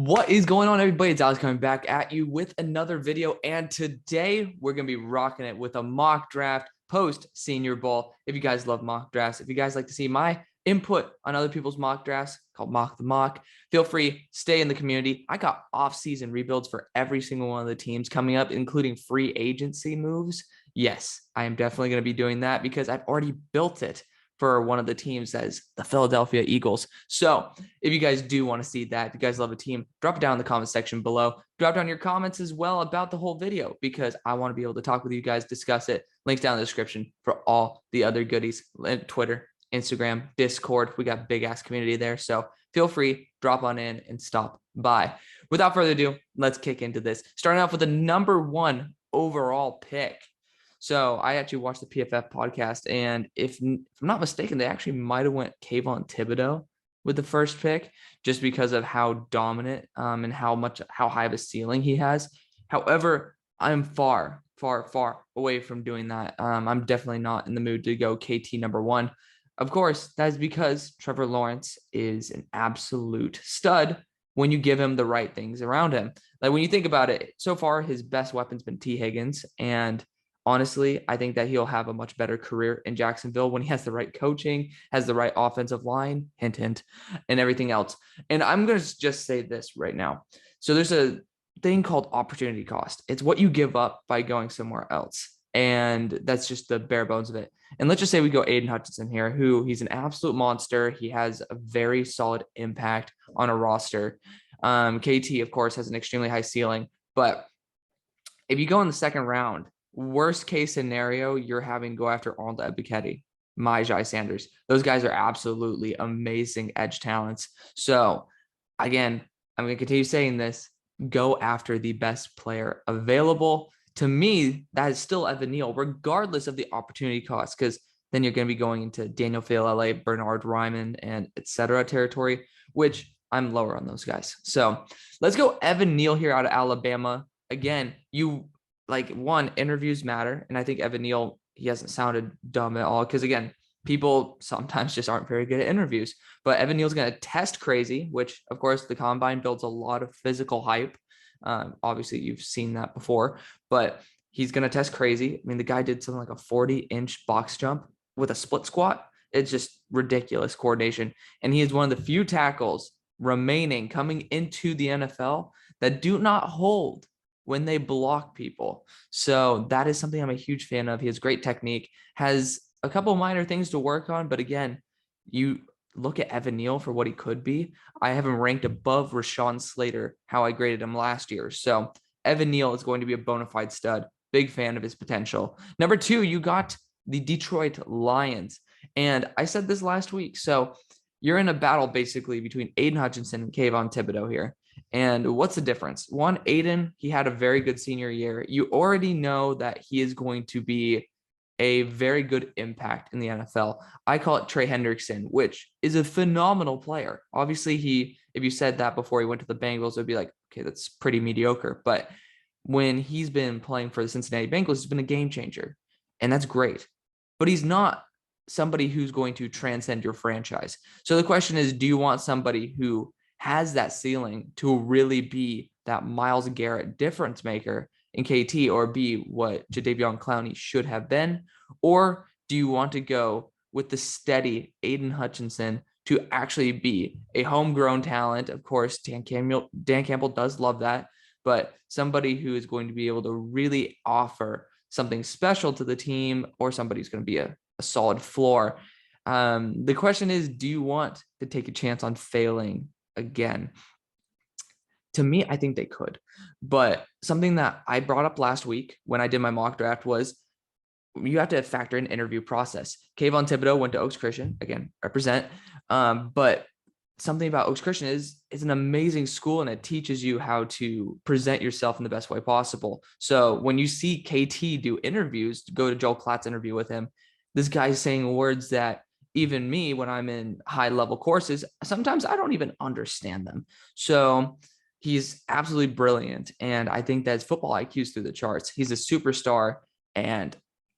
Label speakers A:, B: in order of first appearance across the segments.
A: What is going on, everybody? It's Alex coming back at you with another video. And today we're going to be rocking it with a mock draft post Senior Bowl. If you guys love mock drafts, if you guys like to see my input on other people's mock drafts called Mock the Mock, feel free, stay in the community. I got off-season rebuilds for every single one of the teams coming up, including free agency moves. Yes, I am definitely going to be doing that because I've already built it for one of the teams, that is the Philadelphia Eagles. So if you guys do want to see that, if you guys love a team, drop it down in the comment section below. Drop down your comments as well about the whole video because I want to be able to talk with you guys, discuss it. Links down in the description for all the other goodies. Twitter, Instagram, Discord. We got big ass community there. So feel free, drop on in and stop by. Without further ado, let's kick into this. Starting off with the number 1 overall pick. So I actually watched the PFF podcast, and if I'm not mistaken, they actually might have went Kayvon Thibodeaux with the first pick, just because of how dominant and how high of a ceiling he has. However, I'm far away from doing that. I'm definitely not in the mood to go KT number 1. Of course, that is because Trevor Lawrence is an absolute stud when you give him the right things around him. Like when you think about it, so far his best weapon's been T. Higgins, and honestly, I think that he'll have a much better career in Jacksonville when he has the right coaching, has the right offensive line, hint, hint, and everything else. And I'm going to just say this right now. So there's a thing called opportunity cost. It's what you give up by going somewhere else. And that's just the bare bones of it. And let's just say we go Aidan Hutchinson here, who he's an absolute monster. He has a very solid impact on a roster. KT, of course, has an extremely high ceiling. But if you go in the second round, worst case scenario, you're having to go after Arnold Ebiketie, Myjai Sanders. Those guys are absolutely amazing edge talents. So again, I'm going to continue saying this. Go after the best player available. To me, that is still Evan Neal, regardless of the opportunity cost, because then you're going to be going into Daniel Faalele, Bernard Ryman, and etc. territory, which I'm lower on those guys. So let's go Evan Neal here out of Alabama. Again, interviews matter. And I think Evan Neal, he hasn't sounded dumb at all. Because again, people sometimes just aren't very good at interviews. But Evan Neal's going to test crazy, which of course the combine builds a lot of physical hype. Obviously, you've seen that before, but he's going to test crazy. I mean, the guy did something like a 40-inch box jump with a split squat. It's just ridiculous coordination. And he is one of the few tackles remaining coming into the NFL that do not hold when they block people. So that is something I'm a huge fan of. He has great technique, has a couple minor things to work on. But again, you look at Evan Neal for what he could be. I have him ranked above Rashawn Slater, how I graded him last year. So Evan Neal is going to be a bona fide stud. Big fan of his potential. Number 2, you got the Detroit Lions. And I said this last week. So you're in a battle basically between Aidan Hutchinson and Kayvon Thibodeaux here. And what's the difference? One, Aidan, he had a very good senior year. You already know that he is going to be a very good impact in the NFL. I call it Trey Hendrickson, which is a phenomenal player. Obviously, if you said that before he went to the Bengals, it would be like, okay, that's pretty mediocre. But when he's been playing for the Cincinnati Bengals, he's been a game changer. And that's great. But he's not somebody who's going to transcend your franchise. So the question is, do you want somebody who has that ceiling to really be that Myles Garrett difference maker in KT, or be what Jadeveon Clowney should have been? Or do you want to go with the steady Aidan Hutchinson to actually be a homegrown talent? Of course, Dan Campbell does love that, but somebody who is going to be able to really offer something special to the team, or somebody who's going to be a solid floor. The question is, do you want to take a chance on failing again? To me, I think they could. But something that I brought up last week when I did my mock draft was you have to factor in interview process. Kayvon Thibodeaux went to Oaks Christian, again, represent. But something about Oaks Christian is it's an amazing school, and it teaches you how to present yourself in the best way possible. So when you see KT do interviews, go to Joel Klatt's interview with him, this guy's saying words that even me, when I'm in high level courses, sometimes I don't even understand them. So he's absolutely brilliant. And I think that his football IQ is through the charts. He's a superstar. And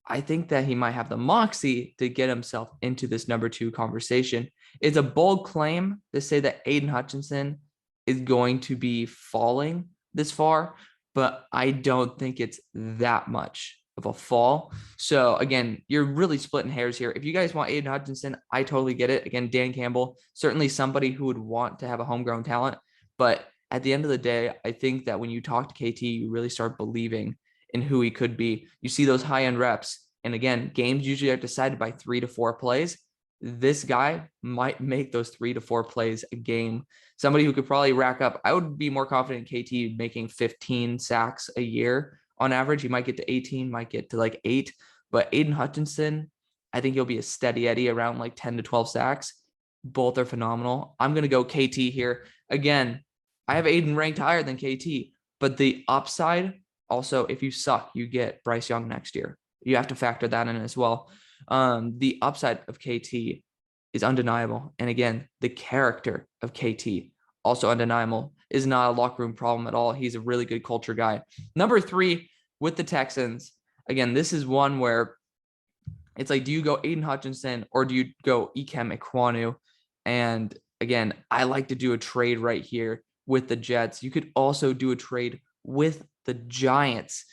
A: I think that he might have the moxie to get himself into this number 2 conversation. It's a bold claim to say that Aidan Hutchinson is going to be falling this far, but I don't think it's that much of a fall. So again, you're really splitting hairs here. If you guys want Aidan Hutchinson, I totally get it. Again, Dan Campbell, certainly somebody who would want to have a homegrown talent. But at the end of the day, I think that when you talk to KT, you really start believing in who he could be. You see those high-end reps. And again, games usually are decided by 3 to 4 plays. This guy might make those 3 to 4 plays a game. Somebody who could probably rack up. I would be more confident in KT making 15 sacks a year on average. He might get to 18, might get to like 8. But Aidan Hutchinson, I think he'll be a steady Eddie around like 10 to 12 sacks. Both are phenomenal. I'm going to go KT here. Again, I have Aidan ranked higher than KT, but the upside also, if you suck, you get Bryce Young next year. You have to factor that in as well. The upside of KT is undeniable. And again, the character of KT, also undeniable, is not a locker room problem at all. He's a really good culture guy. Number 3 with the Texans. Again, this is one where it's like, do you go Aidan Hutchinson or do you go Ikem Ekwonu? And again, I like to do a trade right here with the Jets. You could also do a trade with the Giants.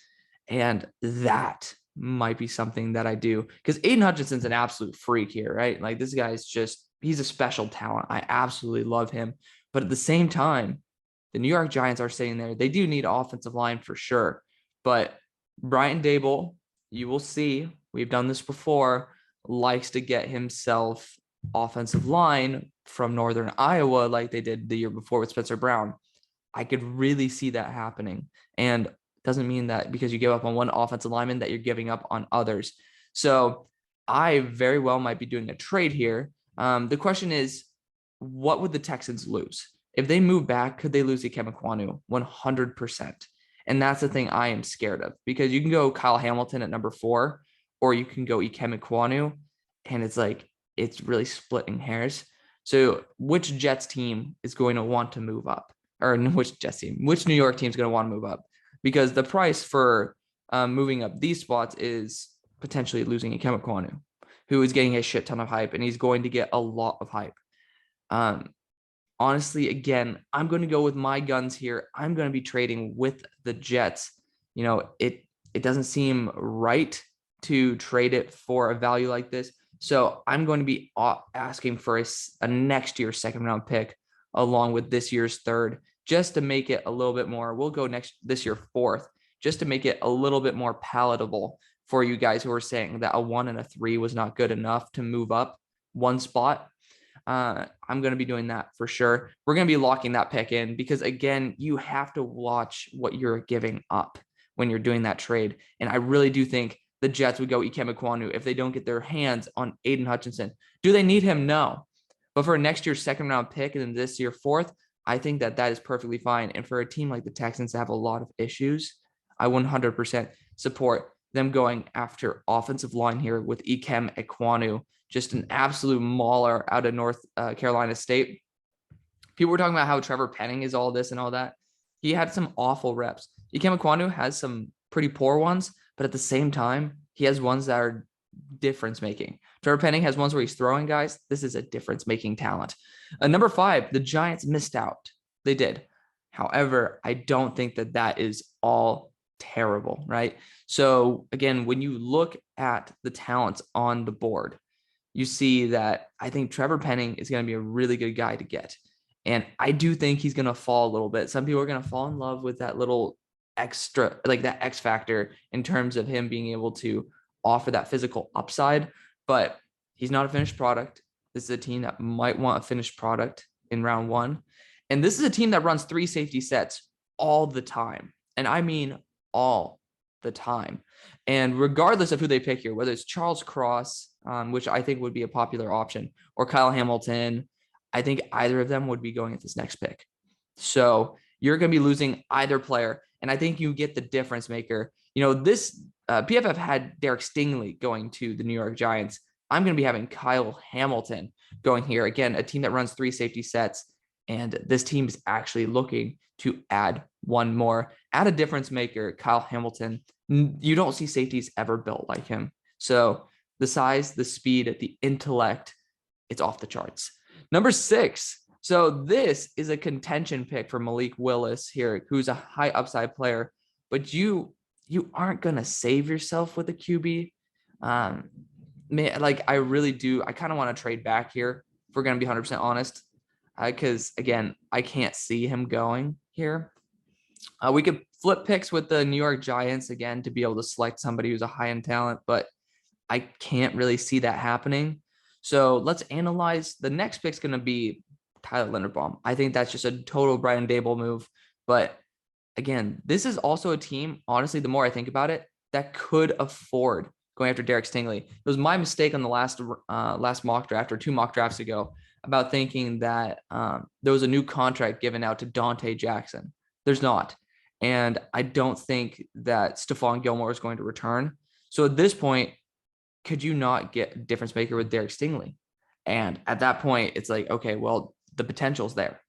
A: And that might be something that I do, because Aidan Hutchinson's an absolute freak here, right? Like, this guy's just, he's a special talent. I absolutely love him. But at the same time, the New York Giants are sitting there. They do need offensive line for sure. But Brian Daboll, you will see, we've done this before, likes to get himself offensive line from Northern Iowa like they did the year before with Spencer Brown. I could really see that happening. And it doesn't mean that because you give up on one offensive lineman that you're giving up on others. So I very well might be doing a trade here. The question is, what would the Texans lose? If they move back, could they lose Ikem Ekwonu? 100%. And that's the thing I am scared of, because you can go Kyle Hamilton at number 4, or you can go Ikem Ekwonu, and it's like, it's really splitting hairs. So which Jets team is going to want to move up? Or which New York team is going to want to move up? Because the price for moving up these spots is potentially losing Ikem Ekwonu, who is getting a shit ton of hype, and he's going to get a lot of hype. Honestly, again, I'm going to go with my guns here. I'm going to be trading with the Jets. You know, it doesn't seem right to trade it for a value like this. So I'm going to be asking for a next year's second round pick along with this year's third, just to make it a little bit more. We'll go this year 4th, just to make it a little bit more palatable for you guys who are saying that a 1 and a 3 was not good enough to move up one spot. I'm going to be doing that for sure. We're going to be locking that pick in, because again, you have to watch what you're giving up when you're doing that trade. And I really do think the Jets would go Ikem Ekwonu if they don't get their hands on Aidan Hutchinson. Do they need him? No. But for next year's second round pick and then this year 4th, I think that is perfectly fine. And for a team like the Texans to have a lot of issues, I 100% support them going after offensive line here with Ikem Ekwonu, just an absolute mauler out of North Carolina State. People were talking about how Trevor Penning is all this and all that. He had some awful reps. Ikem Ekwonu has some pretty poor ones, but at the same time, he has ones that are difference-making. Trevor Penning has ones where he's throwing guys. This is a difference-making talent. Number 5, the Giants missed out. They did. However, I don't think that is all terrible, right? So again, when you look at the talents on the board, you see that I think Trevor Penning is going to be a really good guy to get. And I do think he's going to fall a little bit. Some people are going to fall in love with that little extra, like that X factor in terms of him being able to offer that physical upside, but he's not a finished product. This is a team that might want a finished product in round 1. And this is a team that runs 3 safety sets all the time. And I mean, all the time. And regardless of who they pick here, whether it's Charles Cross, which I think would be a popular option, or Kyle Hamilton, I think either of them would be going at this next pick. So you're going to be losing either player. And I think you get the difference maker. You know, this PFF had Derek Stingley going to the New York Giants. I'm going to be having Kyle Hamilton going here. Again, a team that runs 3 safety sets. And this team is actually looking to add one more. Add a difference maker, Kyle Hamilton. You don't see safeties ever built like him. So the size, the speed, the intellect, it's off the charts. Number 6, So this is a contention pick for Malik Willis here, who's a high upside player, but you aren't gonna save yourself with a QB. Man, like I really do. I kind of want to trade back here if we're gonna be 100% honest, because again, I can't see him going here. We could flip picks with the New York Giants again to be able to select somebody who's a high end talent, but I can't really see that happening. So let's analyze. The next pick's going to be Tyler Linderbaum. I think that's just a total Brian Dable move. But again, this is also a team, honestly, the more I think about it, that could afford going after Derek Stingley. It was my mistake on the last mock draft or 2 mock drafts ago about thinking that there was a new contract given out to Dante Jackson. There's not. And I don't think that Stephon Gilmore is going to return. So at this point, could you not get a difference maker with Derek Stingley? And at that point, it's like, okay, well, the potential's there.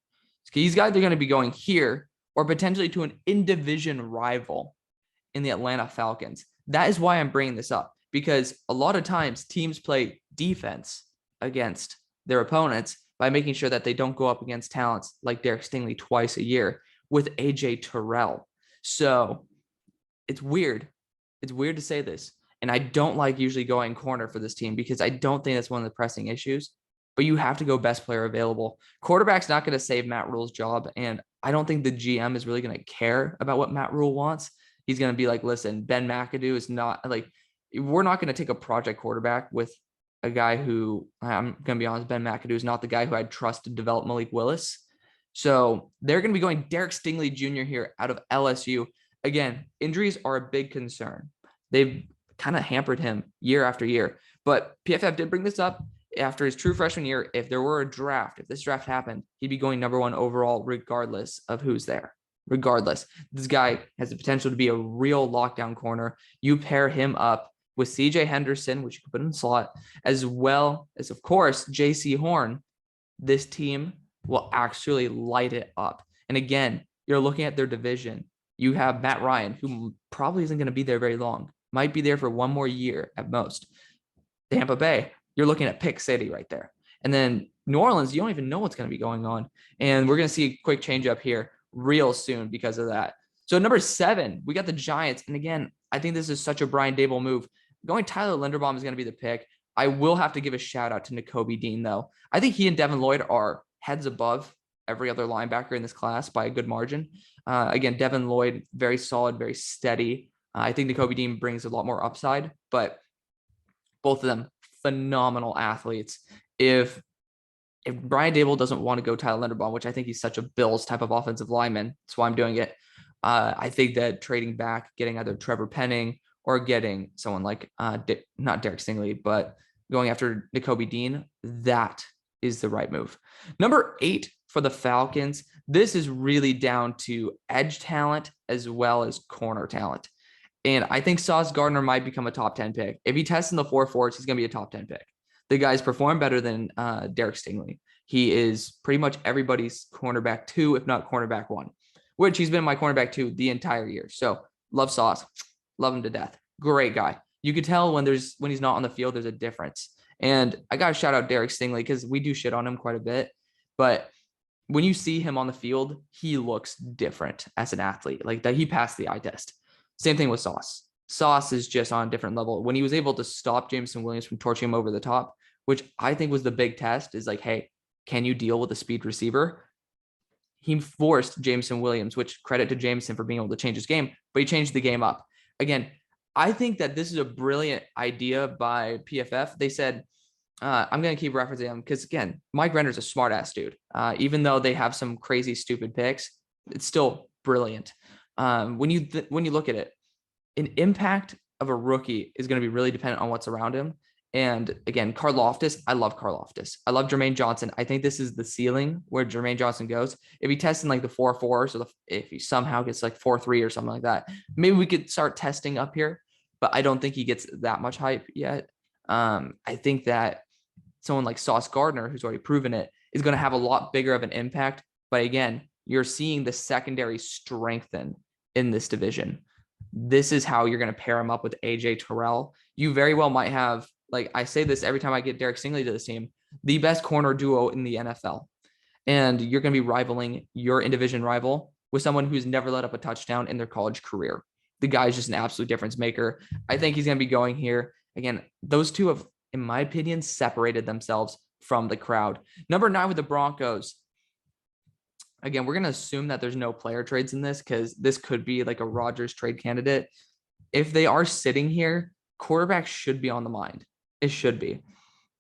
A: He's either going to be going here or potentially to an in-division rival in the Atlanta Falcons. That is why I'm bringing this up, because a lot of times teams play defense against their opponents by making sure that they don't go up against talents like Derek Stingley twice a year with AJ Terrell. So it's weird. It's weird to say this. And I don't like usually going corner for this team because I don't think that's one of the pressing issues. But you have to go best player available. Quarterback's not going to save Matt Rule's job. And I don't think the GM is really going to care about what Matt Rule wants. He's going to be like, listen, Ben McAdoo is not like, we're not going to take a project quarterback with a guy who, I'm going to be honest, Ben McAdoo is not the guy who I'd trust to develop Malik Willis. So they're going to be going Derek Stingley Jr. here out of LSU. Again, injuries are a big concern. They've kind of hampered him year after year. But PFF did bring this up after his true freshman year. If there were a draft, if this draft happened, he'd be going number 1 overall, regardless of who's there. Regardless, this guy has the potential to be a real lockdown corner. You pair him up with CJ Henderson, which you could put in the slot, as well as, of course, JC Horn. This team will actually light it up. And again, you're looking at their division. You have Matt Ryan, who probably isn't going to be there very long. Might be there for 1 more year at most. Tampa Bay, you're looking at Pick City right there. And then New Orleans, you don't even know what's going to be going on. And we're going to see a quick change up here real soon because of that. So number 7, we got the Giants. And again, I think this is such a Brian Dable move. Going Tyler Linderbaum is going to be the pick. I will have to give a shout out to Nakobe Dean, though. I think he and Devin Lloyd are heads above every other linebacker in this class by a good margin. Again, Devin Lloyd, very solid, very steady. I think Nakobe Dean brings a lot more upside, but both of them phenomenal athletes. If Brian Dable doesn't want to go Tyler Linderbaum, which I think he's such a Bills type of offensive lineman, that's why I'm doing it. I think that trading back, getting either Trevor Penning or getting someone like not Derek Stingley, but going after Nakobe Dean, that is the right move. Number 8 for the Falcons. This is really down to edge talent as well as corner talent. And I think Sauce Gardner might become a top 10 pick. If he tests in the 4.4s, he's going to be a top 10 pick. The guy's performed better than Derek Stingley. He is pretty much everybody's cornerback 2, if not cornerback 1, which he's been my cornerback 2 the entire year. So love Sauce. Love him to death. Great guy. You could tell when he's not on the field, there's a difference. And I got to shout out Derek Stingley because we do shit on him quite a bit. But when you see him on the field, he looks different as an athlete. Like that, he passed the eye test. Same thing with Sauce. Sauce is just on a different level. When he was able to stop Jameson Williams from torching him over the top, which I think was the big test, is like, hey, can you deal with a speed receiver? He forced Jameson Williams, which credit to Jameson for being able to change his game, but he changed the game up. Again, I think that this is a brilliant idea by PFF. They said, I'm going to keep referencing him because, again, Mike Renner's a smart-ass dude. Even though they have some crazy, stupid picks, it's still brilliant. When you look at it, an impact of a rookie is going to be really dependent on what's around him. And again, Karlaftis, I love Karlaftis. I love Jermaine Johnson. I think this is the ceiling where Jermaine Johnson goes. If he tests in like the 4.4s, or if he somehow gets like 4.3 or something like that, maybe we could start testing up here. But I don't think he gets that much hype yet. I think that someone like Sauce Gardner, who's already proven it, is going to have a lot bigger of an impact. But again, you're seeing the secondary strengthen in this division. This is how you're going to pair him up with AJ Terrell. You very well might have, like I say this every time I get Derek Stingley to this team, the best corner duo in the NFL. And you're going to be rivaling your in-division rival with someone who's never let up a touchdown in their college career. The guy is just an absolute difference maker. I think he's going to be going here. Again, those two have, in my opinion, separated themselves from the crowd. Number 9 with the Broncos. Again, we're going to assume that there's no player trades in this because this could be like a Rodgers trade candidate. If they are sitting here, quarterback should be on the mind. It should be.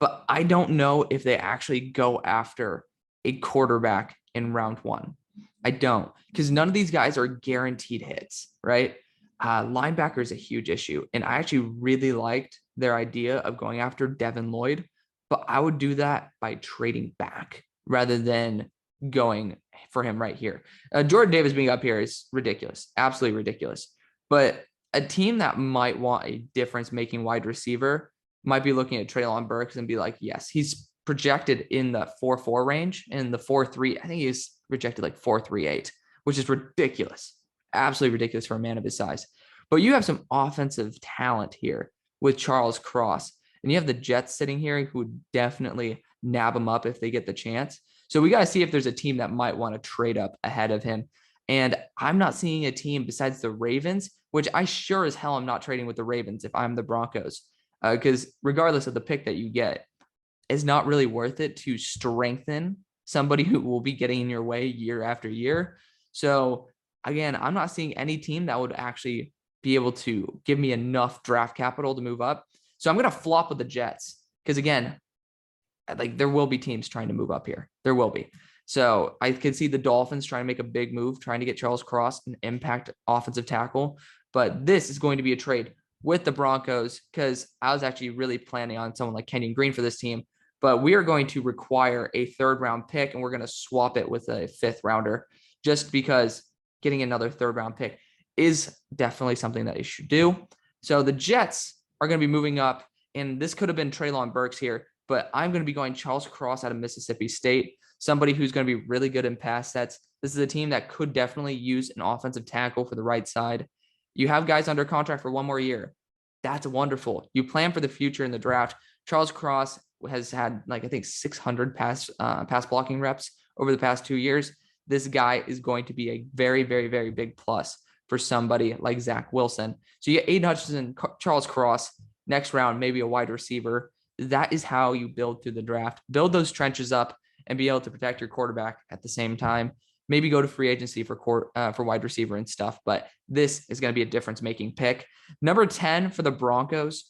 A: But I don't know if they actually go after a quarterback in round 1. I don't, because none of these guys are guaranteed hits, right? Linebacker is a huge issue. And I actually really liked their idea of going after Devin Lloyd, but I would do that by trading back rather than going for him right here. Jordan Davis being up here is ridiculous, absolutely ridiculous. But a team that might want a difference-making wide receiver might be looking at Treylon Burks and be like, yes, he's projected in the 4.4 range, and the 4.3, I think he's projected like 4.38, which is ridiculous. Absolutely ridiculous for a man of his size. But you have some offensive talent here with Charles Cross, and you have the Jets sitting here who would definitely nab him up if they get the chance. So we got to see if there's a team that might want to trade up ahead of him. And I'm not seeing a team besides the Ravens, which I sure as hell am not trading with the Ravens if I'm the Broncos, because regardless of the pick that you get, it's not really worth it to strengthen somebody who will be getting in your way year after year. So again, I'm not seeing any team that would actually be able to give me enough draft capital to move up. So I'm going to flop with the Jets because, again, like there will be teams trying to move up here. There will be. So I could see the Dolphins trying to make a big move, trying to get Charles Cross an impact offensive tackle. But this is going to be a trade with the Broncos because I was actually really planning on someone like Kenyon Green for this team. But we are going to require a 3rd-round pick, and we're going to swap it with a 5th-rounder just because getting another 3rd-round pick is definitely something that you should do. So the Jets are going to be moving up, and this could have been Treylon Burks here, but I'm going to be going Charles Cross out of Mississippi State, somebody who's going to be really good in pass sets. This is a team that could definitely use an offensive tackle for the right side. You have guys under contract for 1 more year. That's wonderful. You plan for the future in the draft. Charles Cross has had I think 600 pass blocking reps over the past 2 years. This guy is going to be a very, very, very big plus for somebody like Zach Wilson. So you get Aidan Hutchinson, Charles Cross, next round, maybe a wide receiver. That is how you build through the draft. Build those trenches up and be able to protect your quarterback at the same time. Maybe go to free agency for wide receiver and stuff, but this is going to be a difference-making pick. Number 10 for the Broncos.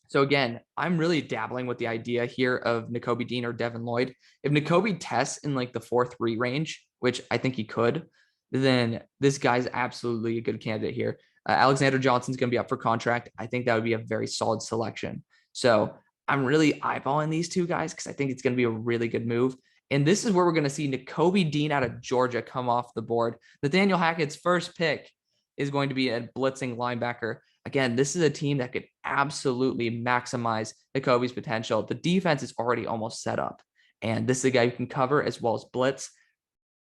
A: So again, I'm really dabbling with the idea here of Nakobe Dean or Devin Lloyd. If Nakobe tests in like the 4.3 range, which I think he could, then this guy's absolutely a good candidate here. Alexander Johnson's going to be up for contract. I think that would be a very solid selection. So I'm really eyeballing these two guys because I think it's going to be a really good move. And this is where we're going to see Nakobe Dean out of Georgia come off the board. Nathaniel Hackett's first pick is going to be a blitzing linebacker. Again, this is a team that could absolutely maximize Nakobe's potential. The defense is already almost set up, and this is a guy who can cover as well as blitz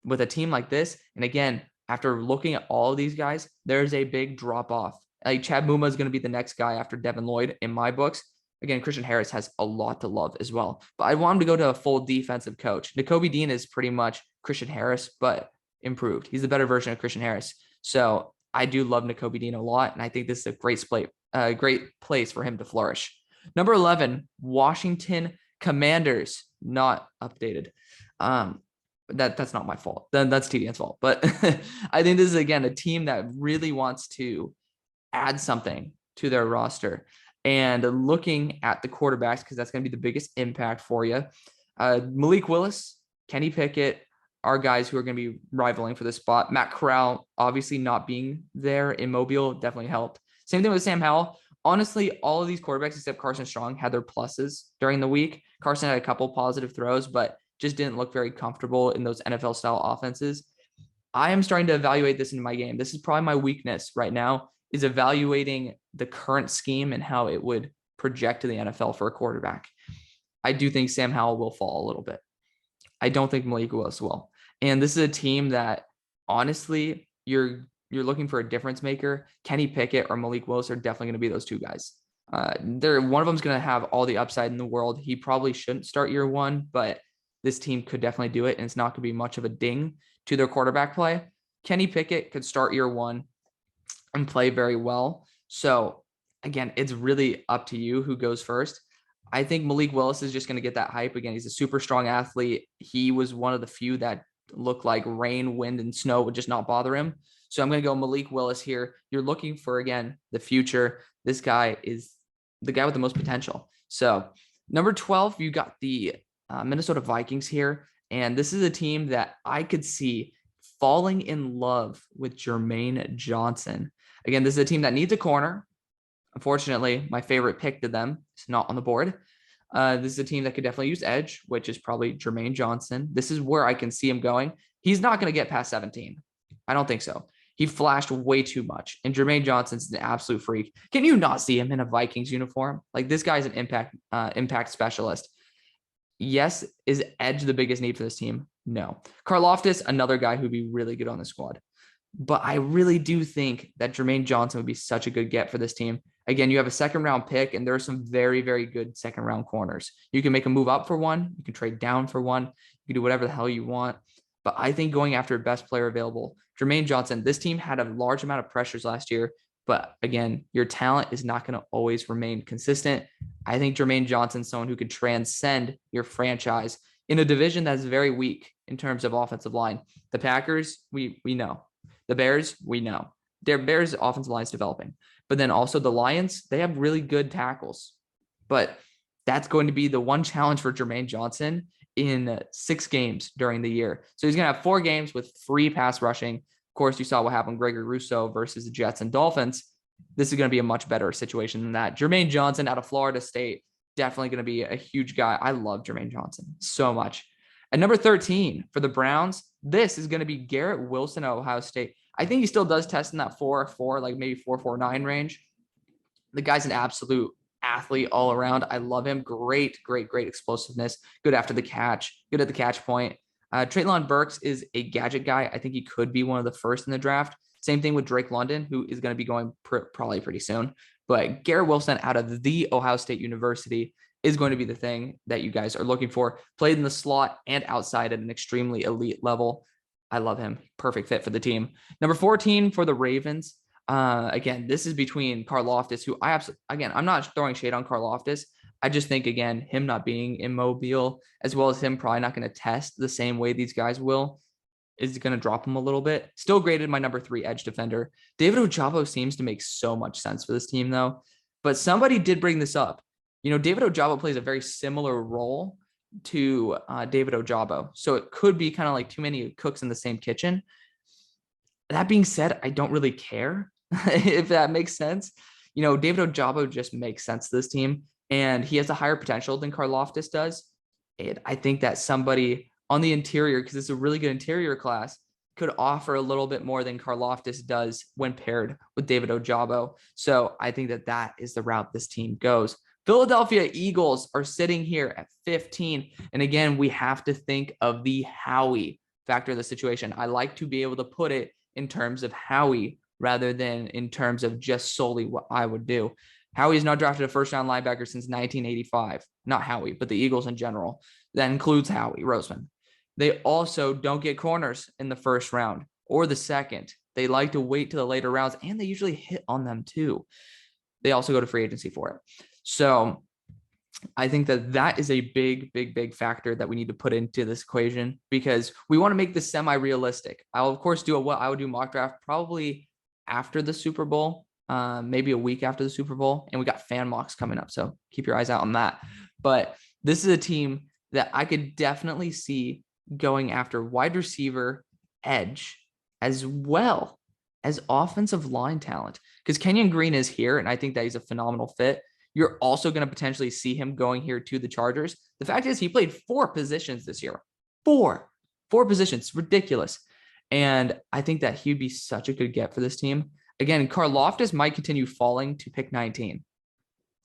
A: with a team like this. And again, after looking at all of these guys, there's a big drop off. Like Chad Muma is going to be the next guy after Devin Lloyd in my books. Again, Christian Harris has a lot to love as well, but I want him to go to a full defensive coach. Nakobe Dean is pretty much Christian Harris, but improved. He's the better version of Christian Harris. So I do love Nakobe Dean a lot, and I think this is a great place for him to flourish. Number 11, Washington Commanders, not updated. That's not my fault. That's TDN's fault. But I think this is, again, a team that really wants to add something to their roster. And looking at the quarterbacks, because that's going to be the biggest impact for you, Malik Willis, Kenny Pickett, are guys who are going to be rivaling for this spot. Matt Corral, obviously not being there in Mobile, definitely helped. Same thing with Sam Howell. Honestly, all of these quarterbacks except Carson Strong had their pluses during the week. Carson had a couple positive throws, but just didn't look very comfortable in those NFL-style offenses. I am starting to evaluate this in my game. This is probably my weakness right now, is evaluating the current scheme and how it would project to the NFL for a quarterback. I do think Sam Howell will fall a little bit. I don't think Malik Willis will. And this is a team that, honestly, you're looking for a difference maker. Kenny Pickett or Malik Willis are definitely going to be those two guys. One of them is going to have all the upside in the world. He probably shouldn't start year 1, but this team could definitely do it, and it's not going to be much of a ding to their quarterback play. Kenny Pickett could start year one and play very well. So again, it's really up to you who goes first. I think Malik Willis is just going to get that hype. Again, he's a super strong athlete. He was one of the few that looked like rain, wind, and snow would just not bother him. So I'm going to go Malik Willis here. You're looking for, again, the future. This guy is the guy with the most potential. So number 12, you got the Minnesota Vikings here. And this is a team that I could see falling in love with Jermaine Johnson. Again, this is a team that needs a corner. Unfortunately, my favorite pick to them is not on the board. This is a team that could definitely use edge, which is probably Jermaine Johnson. This is where I can see him going. He's not going to get past 17. I don't think so. He flashed way too much. And Jermaine Johnson's an absolute freak. Can you not see him in a Vikings uniform? Like, this guy's an impact specialist. Yes, is edge the biggest need for this team? No. Karlaftis, another guy who'd be really good on the squad. But I really do think that Jermaine Johnson would be such a good get for this team. Again, you have a second-round pick, and there are some very, very good second-round corners. You can make a move up for one. You can trade down for one. You can do whatever the hell you want. But I think going after a best player available, Jermaine Johnson, this team had a large amount of pressures last year. But again, your talent is not going to always remain consistent. I think Jermaine Johnson is someone who could transcend your franchise in a division that's very weak in terms of offensive line. The Packers, we know. The Bears, we know. Their Bears' offensive line is developing. But then also the Lions, they have really good tackles. But that's going to be the one challenge for Jermaine Johnson in 6 games during the year. So he's going to have 4 games with free pass rushing. Of course, you saw what happened with Gregory Rousseau versus the Jets and Dolphins. This is going to be a much better situation than that. Jermaine Johnson out of Florida State, definitely going to be a huge guy. I love Jermaine Johnson so much. At number 13 for the Browns, this is going to be Garrett Wilson at Ohio State. I think he still does test in that 4.4, like maybe 4.49 range. The guy's an absolute athlete all around. I love him. Great explosiveness. Good after the catch. Good at the catch point. Treylon Burks is a gadget guy. I think he could be one of the first in the draft. Same thing with Drake London, who is going to be going probably pretty soon. But Garrett Wilson out of the Ohio State University is going to be the thing that you guys are looking for. Played in the slot and outside at an extremely elite level. I love him. Perfect fit for the team. Number 14 for the Ravens. Again, this is between Karlaftis, who I'm not throwing shade on Karlaftis. I just think, again, him not being in Mobile, as well as him probably not going to test the same way these guys will, is going to drop him a little bit. Still graded my number 3 edge defender. David Ojabo seems to make so much sense for this team, though. But somebody did bring this up. You know, David Ojabo plays a very similar role to David Ojabo. So it could be kind of like too many cooks in the same kitchen. That being said, I don't really care if that makes sense. You know, David Ojabo just makes sense to this team, and he has a higher potential than Karlaftis does. And I think that somebody on the interior, because it's a really good interior class, could offer a little bit more than Karlaftis does when paired with David Ojabo. So I think that that is the route this team goes. Philadelphia Eagles are sitting here at 15. And again, we have to think of the Howie factor of the situation. I like to be able to put it in terms of Howie rather than in terms of just solely what I would do. Howie has not drafted a first-round linebacker since 1985. Not Howie, but the Eagles in general. That includes Howie Roseman. They also don't get corners in the first round or the second. They like to wait to the later rounds, and they usually hit on them too. They also go to free agency for it. So I think that that is a big factor that we need to put into this equation, because we want to make this semi-realistic. I'll, of course, do what I would do mock draft probably after the Super Bowl, maybe a week after the Super Bowl. And we got fan mocks coming up, so keep your eyes out on that. But this is a team that I could definitely see going after wide receiver, edge, as well as offensive line talent, because Kenyon Green is here, and I think that he's a phenomenal fit. You're also going to potentially see him going here to the Chargers. The fact is, he played 4 positions this year. 4 positions. Ridiculous. And I think that he'd be such a good get for this team. Again, Karlaftis might continue falling to pick 19.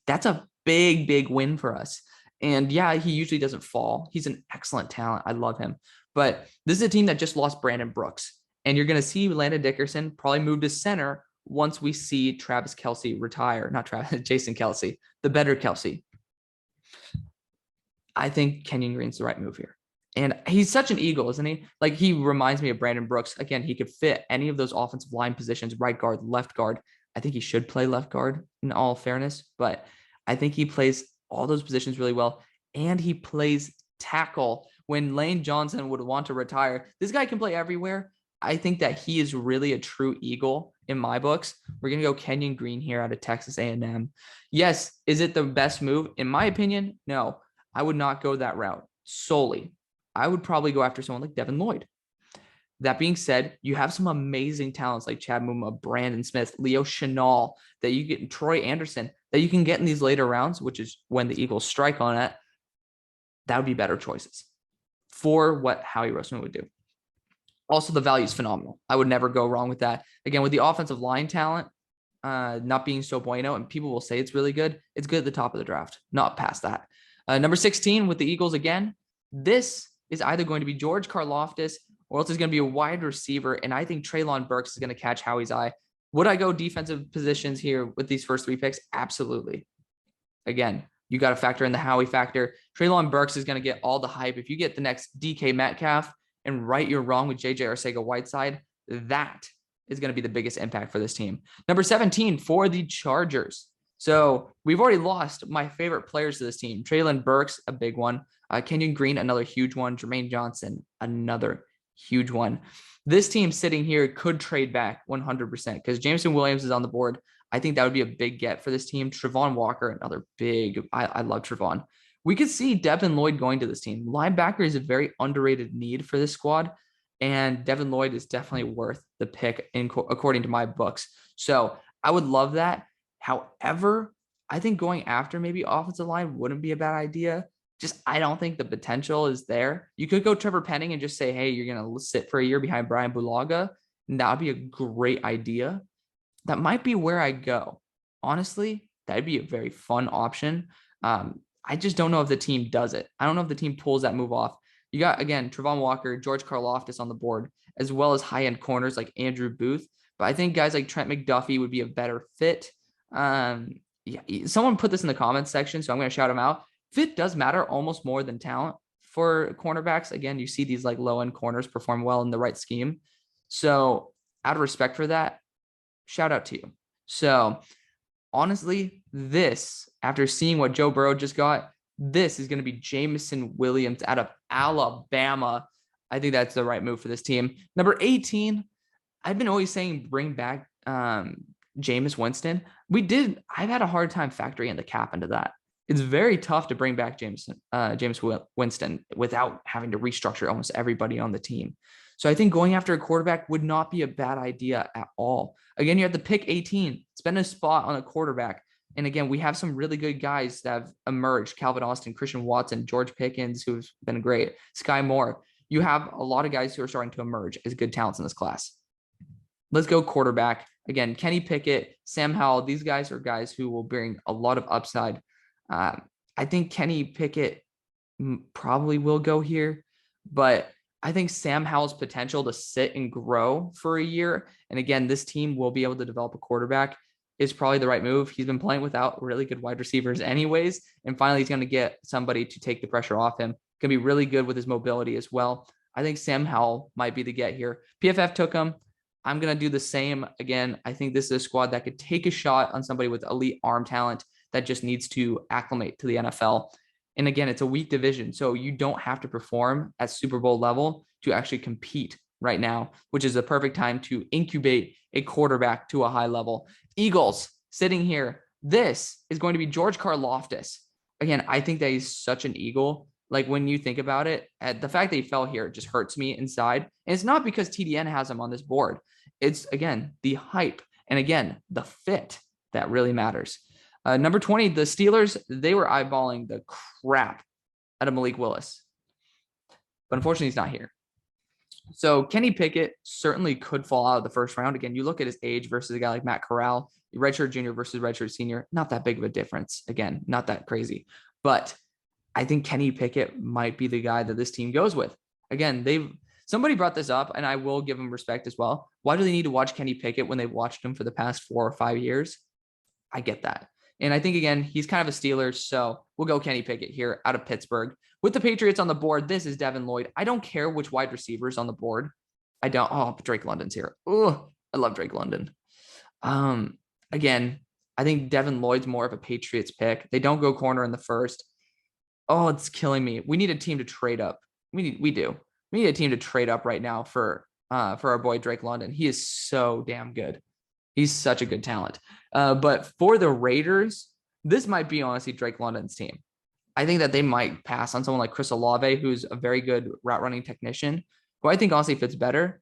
A: That's a big win for us. And yeah, he usually doesn't fall. He's an excellent talent. I love him. But this is a team that just lost Brandon Brooks. And you're going to see Landon Dickerson probably move to center once we see Travis Kelce retire. Not Travis, Jason Kelce, the better Kelce. I think Kenyon Green's the right move here. And he's such an Eagle, isn't he? Like, he reminds me of Brandon Brooks. Again, he could fit any of those offensive line positions, right guard, left guard. I think he should play left guard in all fairness, but I think he plays all those positions really well. And he plays tackle when Lane Johnson would want to retire. This guy can play everywhere. I think that he is really a true Eagle in my books. We're going to go Kenyon Green here out of Texas A&M. Yes, is it the best move? In my opinion, no. I would not go that route solely. I would probably go after someone like Devin Lloyd. That being said, you have some amazing talents like Chad Muma, Brandon Smith, Leo Chenal, that you get, Troy Anderson, that you can get in these later rounds, which is when the Eagles strike on it. That would be better choices for what Howie Roseman would do. Also, the value is phenomenal. I would never go wrong with that. Again, with the offensive line talent not being so bueno, and people will say it's really good, it's good at the top of the draft, not past that. Number 16 with the Eagles again. This is either going to be George Karlaftis or else it's going to be a wide receiver, and I think Treylon Burks is going to catch Howie's eye. Would I go defensive positions here with these first 3 picks? Absolutely. Again, you got to factor in the Howie factor. Treylon Burks is going to get all the hype. If you get the next DK Metcalf and right you're wrong with JJ Arcega-Whiteside, that is going to be the biggest impact for this team. Number 17 for the Chargers. So we've already lost my favorite players to this team. Treylon Burks, a big one. Kenyon Green, another huge one. Jermaine Johnson, another huge one. This team sitting here could trade back 100% because Jameson Williams is on the board. I think that would be a big get for this team. Travon Walker, another big. I love Travon. We could see Devin Lloyd going to this team. Linebacker is a very underrated need for this squad, and Devin Lloyd is definitely worth the pick according to my books. So I would love that. However, I think going after maybe offensive line wouldn't be a bad idea. Just, I don't think the potential is there. You could go Trevor Penning and just say, hey, you're going to sit for a year behind Brian Bulaga. And that would be a great idea. That might be where I go. Honestly, that'd be a very fun option. I just don't know if the team does it. I don't know if the team pulls that move off. You got, again, Travon Walker, George Karlaftis on the board, as well as high-end corners like Andrew Booth. But I think guys like Trent McDuffie would be a better fit. Yeah, someone put this in the comments section, so I'm going to shout him out. Fit does matter almost more than talent for cornerbacks. Again, you see these like low-end corners perform well in the right scheme. So out of respect for that, shout out to you. So honestly, this, after seeing what Joe Burrow just got, this is going to be Jameson Williams out of Alabama. I think that's the right move for this team. Number 18, I've been always saying bring back Jameis Winston. I've had a hard time factoring in the cap into that. It's very tough to bring back Jameis Winston without having to restructure almost everybody on the team. So I think going after a quarterback would not be a bad idea at all. Again, you have to pick 18, spend a spot on a quarterback. And again, we have some really good guys that have emerged. Calvin Austin, Christian Watson, George Pickens, who've been great. Sky Moore. You have a lot of guys who are starting to emerge as good talents in this class. Let's go quarterback. Again, Kenny Pickett, Sam Howell. These guys are guys who will bring a lot of upside. I think Kenny Pickett probably will go here, but I think Sam Howell's potential to sit and grow for a year, and again, this team will be able to develop a quarterback, is probably the right move. He's been playing without really good wide receivers anyways, and finally he's going to get somebody to take the pressure off him. Going to be really good with his mobility as well. I think Sam Howell might be the get here. PFF took him. I'm going to do the same. Again, I think this is a squad that could take a shot on somebody with elite arm talent that just needs to acclimate to the NFL. And again, it's a weak division, so you don't have to perform at Super Bowl level to actually compete right now, which is the perfect time to incubate a quarterback to a high level. Eagles sitting here. This is going to be George Karlaftis. Again, I think that he's such an Eagle. Like when you think about it, the fact that he fell here just hurts me inside. And it's not because TDN has him on this board. It's, again, the hype. And again, the fit that really matters. Number 20, the Steelers, they were eyeballing the crap out of Malik Willis. But unfortunately, he's not here. So Kenny Pickett certainly could fall out of the first round. Again, you look at his age versus a guy like Matt Corral, redshirt junior versus redshirt senior, not that big of a difference. Again, not that crazy. But I think Kenny Pickett might be the guy that this team goes with. Again, somebody brought this up, and I will give him respect as well. Why do they need to watch Kenny Pickett when they've watched him for the past 4 or 5 years? I get that. And I think, again, he's kind of a Steeler, so we'll go Kenny Pickett here out of Pittsburgh. With the Patriots on the board, this is Devin Lloyd. I don't care which wide receivers on the board. I don't. Oh, Drake London's here. Oh, I love Drake London. Again, I think Devin Lloyd's more of a Patriots pick. They don't go corner in the first. Oh, it's killing me. We need a team to trade up. We do. We need a team to trade up right now for our boy Drake London. He is so damn good. He's such a good talent. But for the Raiders, this might be honestly Drake London's team. I think that they might pass on someone like Chris Olave, who's a very good route running technician, who I think honestly fits better.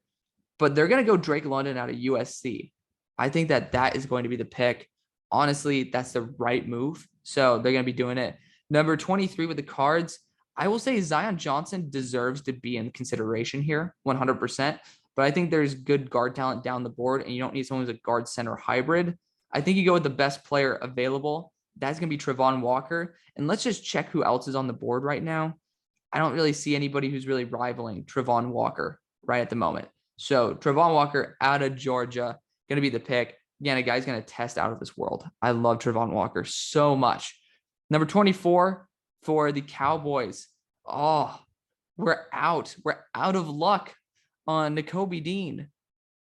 A: But they're going to go Drake London out of USC. I think that is going to be the pick. Honestly, that's the right move. So they're going to be doing it. Number 23 with the Cards, I will say Zion Johnson deserves to be in consideration here, 100%. But I think there's good guard talent down the board, and you don't need someone who's a guard center hybrid. I think you go with the best player available. That's going to be Travon Walker. And let's just check who else is on the board right now. I don't really see anybody who's really rivaling Travon Walker right at the moment. So Travon Walker out of Georgia, going to be the pick. Again, a guy's going to test out of this world. I love Travon Walker so much. Number 24 for the Cowboys. Oh, we're out. We're out of luck on Nakobe Dean.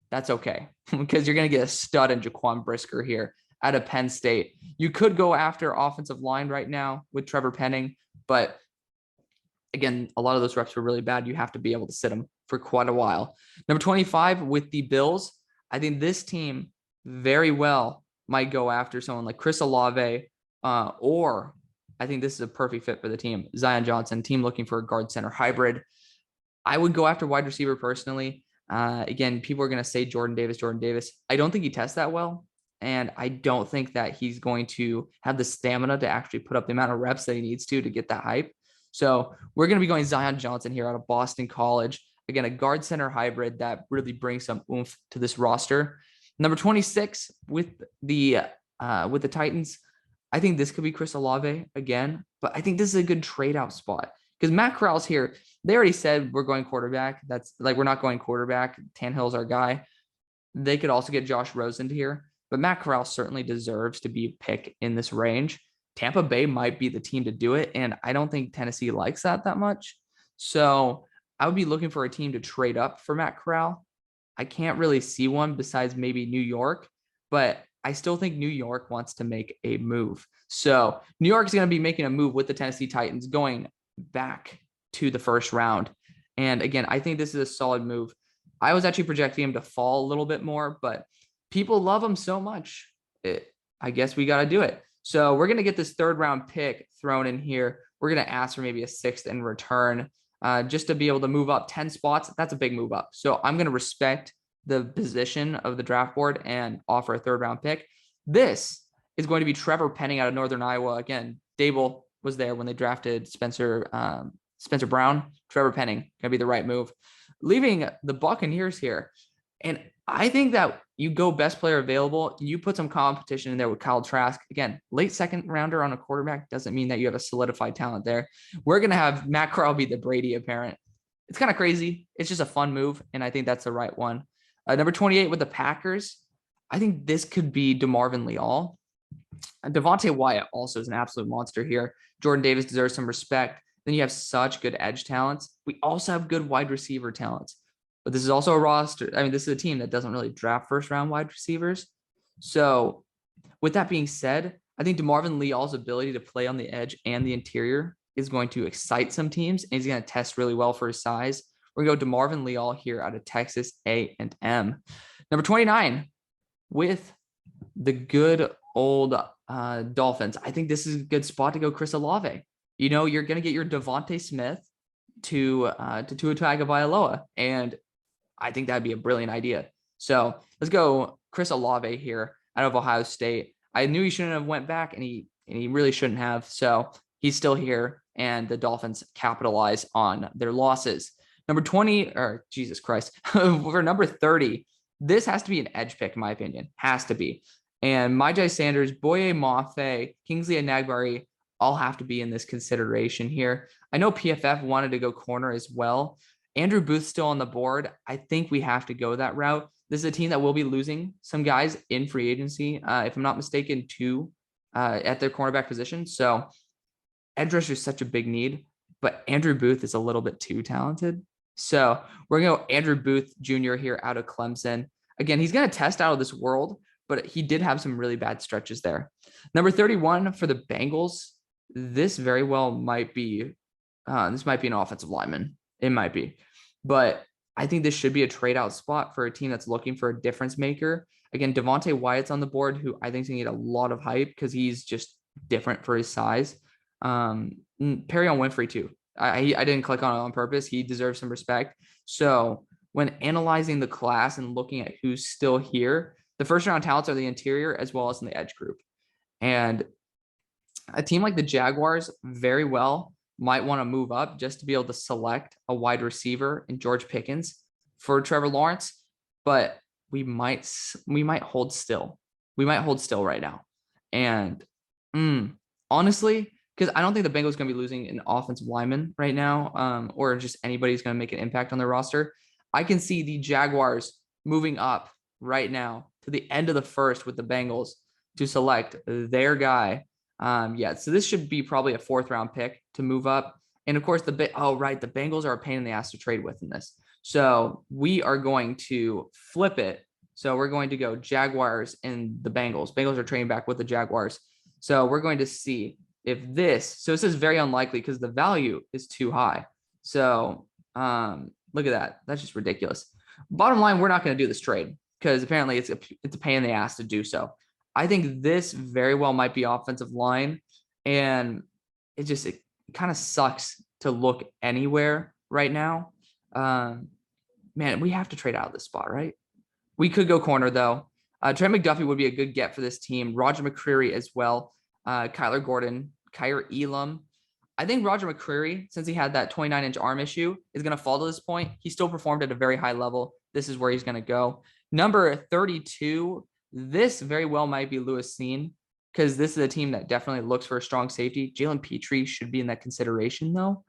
A: That's okay, because you're going to get a stud in Jaquan Brisker here out of Penn State. You could go after offensive line right now with Trevor Penning, but again, a lot of those reps were really bad. You have to be able to sit them for quite a while. Number 25 with the Bills. I think this team very well might go after someone like Chris Olave, or I think this is a perfect fit for the team. Zion Johnson, team looking for a guard center hybrid. I would go after wide receiver personally. Again, people are going to say Jordan Davis. I don't think he tests that well. And I don't think that he's going to have the stamina to actually put up the amount of reps that he needs to get that hype. So we're going to be going Zion Johnson here out of Boston College. Again, a guard center hybrid that really brings some oomph to this roster. Number 26 with the Titans. I think this could be Chris Olave again, but I think this is a good trade out spot because Matt Corral's here. They already said we're going quarterback. That's like, we're not going quarterback. Tannehill's our guy. They could also get Josh Rosen here, but Matt Corral certainly deserves to be a pick in this range. Tampa Bay might be the team to do it, and I don't think Tennessee likes that much. So I would be looking for a team to trade up for Matt Corral. I can't really see one besides maybe New York, but I still think New York wants to make a move. So New York's going to be making a move with the Tennessee Titans going back to the first round. And again, I think this is a solid move. I was actually projecting him to fall a little bit more, but people love him so much. I guess we got to do it. So we're going to get this third round pick thrown in here. We're going to ask for maybe a sixth in return just to be able to move up 10 spots. That's a big move up. So I'm going to respect the position of the draft board and offer a third round pick. This is going to be Trevor Penning out of Northern Iowa. Again, Dable was there when they drafted Spencer Brown. Trevor Penning going to be the right move. Leaving the Buccaneers here. And I think that you go best player available. You put some competition in there with Kyle Trask. Again, late second rounder on a quarterback doesn't mean that you have a solidified talent there. We're going to have Matt Corral be the Brady apparent. It's kind of crazy. It's just a fun move, and I think that's the right one. Number 28 with the Packers. I think this could be DeMarvin Leal. Devontae Wyatt also is an absolute monster here. Jordan Davis deserves some respect. Then you have such good edge talents. We also have good wide receiver talents. But this is also a roster. I mean, this is a team that doesn't really draft first-round wide receivers. So with that being said, I think DeMarvin Leal's ability to play on the edge and the interior is going to excite some teams, and he's going to test really well for his size. We're going to go DeMarvin Leal here out of Texas A&M. Number 29 with the good old Dolphins. I think this is a good spot to go Chris Olave. You know, you're going to get your Devontae Smith to Tua Tagovailoa, and I think that'd be a brilliant idea. So let's go Chris Olave here out of Ohio State. I knew he shouldn't have went back, and he really shouldn't have. So he's still here, and the Dolphins capitalize on their losses. Number 20, or Jesus Christ, for number 30, this has to be an edge pick, in my opinion. Has to be. And Myjai Sanders, Boye Mafe, Kingsley Enagbare all have to be in this consideration here. I know PFF wanted to go corner as well. Andrew Booth's still on the board. I think we have to go that route. This is a team that will be losing some guys in free agency. If I'm not mistaken, two at their cornerback position. So edge rusher is such a big need, but Andrew Booth is a little bit too talented. So we're going to go Andrew Booth Jr. here out of Clemson. Again, he's going to test out of this world, but he did have some really bad stretches there. Number 31 for the Bengals. This very well might be, this might be an offensive lineman. It might be, but I think this should be a trade out spot for a team that's looking for a difference maker. Again, Devontae Wyatt's on the board, who I think is going to get a lot of hype because he's just different for his size. Perrion Winfrey too. I didn't click on it on purpose. He deserves some respect. So when analyzing the class and looking at who's still here, the first round talents are the interior as well as in the edge group. And a team like the Jaguars very well might want to move up just to be able to select a wide receiver in George Pickens for Trevor Lawrence. But we might hold still. We might hold still right now. And honestly, because I don't think the Bengals are going to be losing an offensive lineman right now, or just anybody's going to make an impact on their roster. I can see the Jaguars moving up right now to the end of the first with the Bengals to select their guy. So this should be probably a 4th round pick to move up. And of course, the Bengals are a pain in the ass to trade with in this. So we are going to flip it. So we're going to go Jaguars and the Bengals. Bengals are trading back with the Jaguars. So we're going to see if this is very unlikely because the value is too high. So look at that. That's just ridiculous. Bottom line, we're not going to do this trade because apparently it's a pain in the ass to do so. I think this very well might be offensive line, and it kind of sucks to look anywhere right now. Man, we have to trade out of this spot, right? We could go corner though. Trent McDuffie would be a good get for this team. Roger McCreary as well. Kyler Gordon, Kyer Elam. I think Roger McCreary, since he had that 29-inch arm issue, is going to fall to this point. He still performed at a very high level. This is where he's going to go. Number 32, this very well might be Lewis Cine, because this is a team that definitely looks for a strong safety. Jalen Petrie should be in that consideration, though.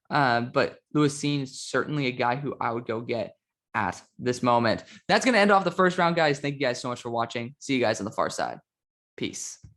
A: But Lewis Cine is certainly a guy who I would go get at this moment. That's going to end off the first round, guys. Thank you guys so much for watching. See you guys on the far side. Peace.